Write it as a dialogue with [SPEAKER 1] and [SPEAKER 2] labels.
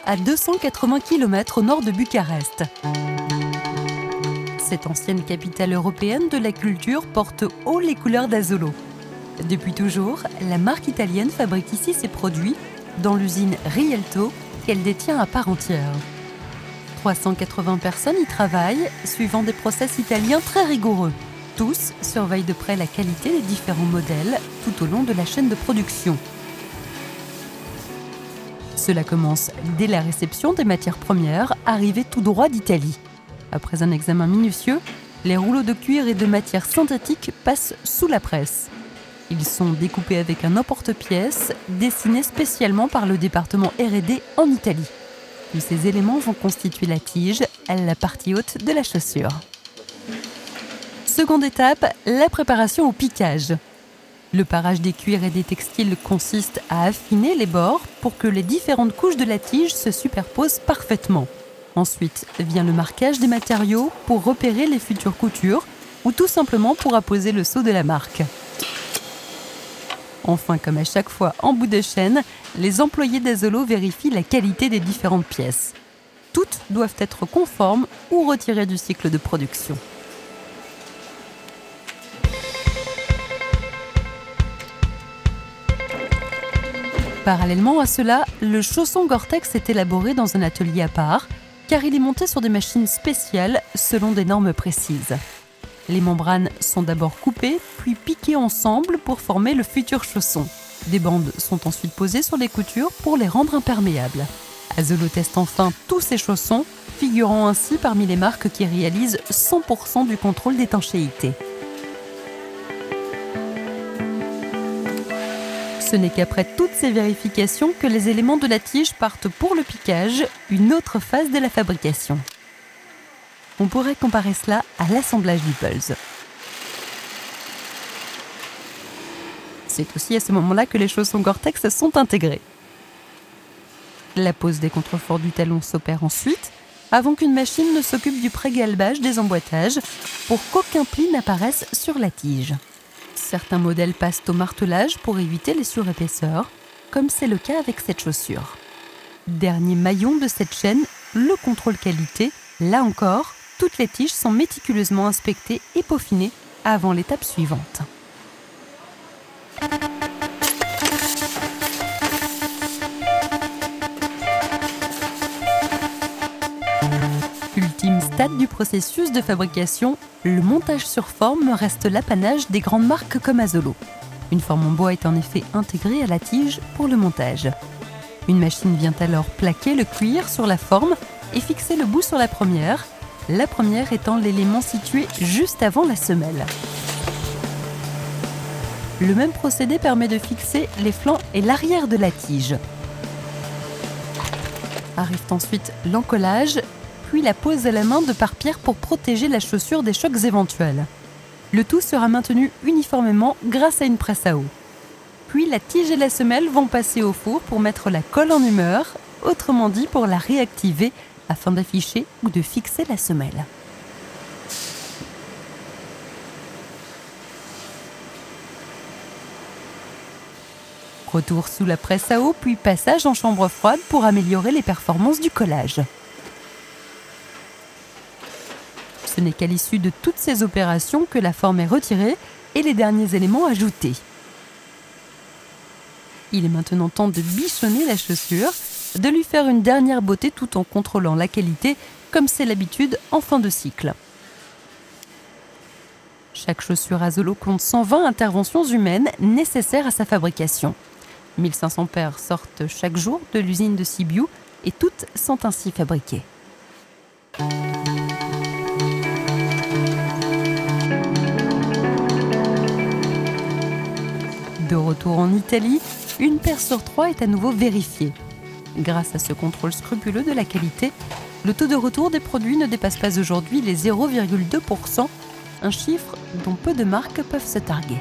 [SPEAKER 1] à 280 km au nord de Bucarest. Cette ancienne capitale européenne de la culture porte haut les couleurs d'Asolo. Depuis toujours, la marque italienne fabrique ici ses produits dans l'usine Rialto qu'elle détient à part entière. 380 personnes y travaillent, suivant des process italiens très rigoureux. Tous surveillent de près la qualité des différents modèles tout au long de la chaîne de production. Cela commence dès la réception des matières premières arrivées tout droit d'Italie. Après un examen minutieux, les rouleaux de cuir et de matière synthétique passent sous la presse. Ils sont découpés avec un emporte-pièces dessiné spécialement par le département R&D en Italie. Tous ces éléments vont constituer la tige, la partie haute de la chaussure. Seconde étape, la préparation au piquage. Le parage des cuirs et des textiles consiste à affiner les bords pour que les différentes couches de la tige se superposent parfaitement. Ensuite vient le marquage des matériaux pour repérer les futures coutures ou tout simplement pour apposer le sceau de la marque. Enfin, comme à chaque fois en bout de chaîne, les employés d'Asolo vérifient la qualité des différentes pièces. Toutes doivent être conformes ou retirées du cycle de production. Parallèlement à cela, le chausson Gore-Tex est élaboré dans un atelier à part, car il est monté sur des machines spéciales selon des normes précises. Les membranes sont d'abord coupées, puis piquées ensemble pour former le futur chausson. Des bandes sont ensuite posées sur les coutures pour les rendre imperméables. Asolo teste enfin tous ces chaussons, figurant ainsi parmi les marques qui réalisent 100% du contrôle d'étanchéité. Ce n'est qu'après toutes ces vérifications que les éléments de la tige partent pour le piquage, une autre phase de la fabrication. On pourrait comparer cela à l'assemblage du pulse. C'est aussi à ce moment-là que les chaussons Gore-Tex sont intégrés. La pose des contreforts du talon s'opère ensuite, avant qu'une machine ne s'occupe du pré-galbage des emboîtages, pour qu'aucun pli n'apparaisse sur la tige. Certains modèles passent au martelage pour éviter les surépaisseurs, comme c'est le cas avec cette chaussure. Dernier maillon de cette chaîne, le contrôle qualité. Là encore, toutes les tiges sont méticuleusement inspectées et peaufinées avant l'étape suivante. Ultime stade du processus de fabrication, le montage sur forme reste l'apanage des grandes marques comme Asolo. Une forme en bois est en effet intégrée à la tige pour le montage. Une machine vient alors plaquer le cuir sur la forme et fixer le bout sur la première étant l'élément situé juste avant la semelle. Le même procédé permet de fixer les flancs et l'arrière de la tige. Arrive ensuite l'encollage, puis la pose à la main de pare-pierre pour protéger la chaussure des chocs éventuels. Le tout sera maintenu uniformément grâce à une presse à eau. Puis la tige et la semelle vont passer au four pour mettre la colle en humeur, autrement dit pour la réactiver afin d'afficher ou de fixer la semelle. Retour sous la presse à eau, puis passage en chambre froide pour améliorer les performances du collage. Ce n'est qu'à l'issue de toutes ces opérations que la forme est retirée et les derniers éléments ajoutés. Il est maintenant temps de bichonner la chaussure, de lui faire une dernière beauté tout en contrôlant la qualité, comme c'est l'habitude en fin de cycle. Chaque chaussure Asolo compte 120 interventions humaines nécessaires à sa fabrication. 1500 paires sortent chaque jour de l'usine de Sibiu et toutes sont ainsi fabriquées. De retour en Italie, une paire sur 3 est à nouveau vérifiée. Grâce à ce contrôle scrupuleux de la qualité, le taux de retour des produits ne dépasse pas aujourd'hui les 0,2%, un chiffre dont peu de marques peuvent se targuer.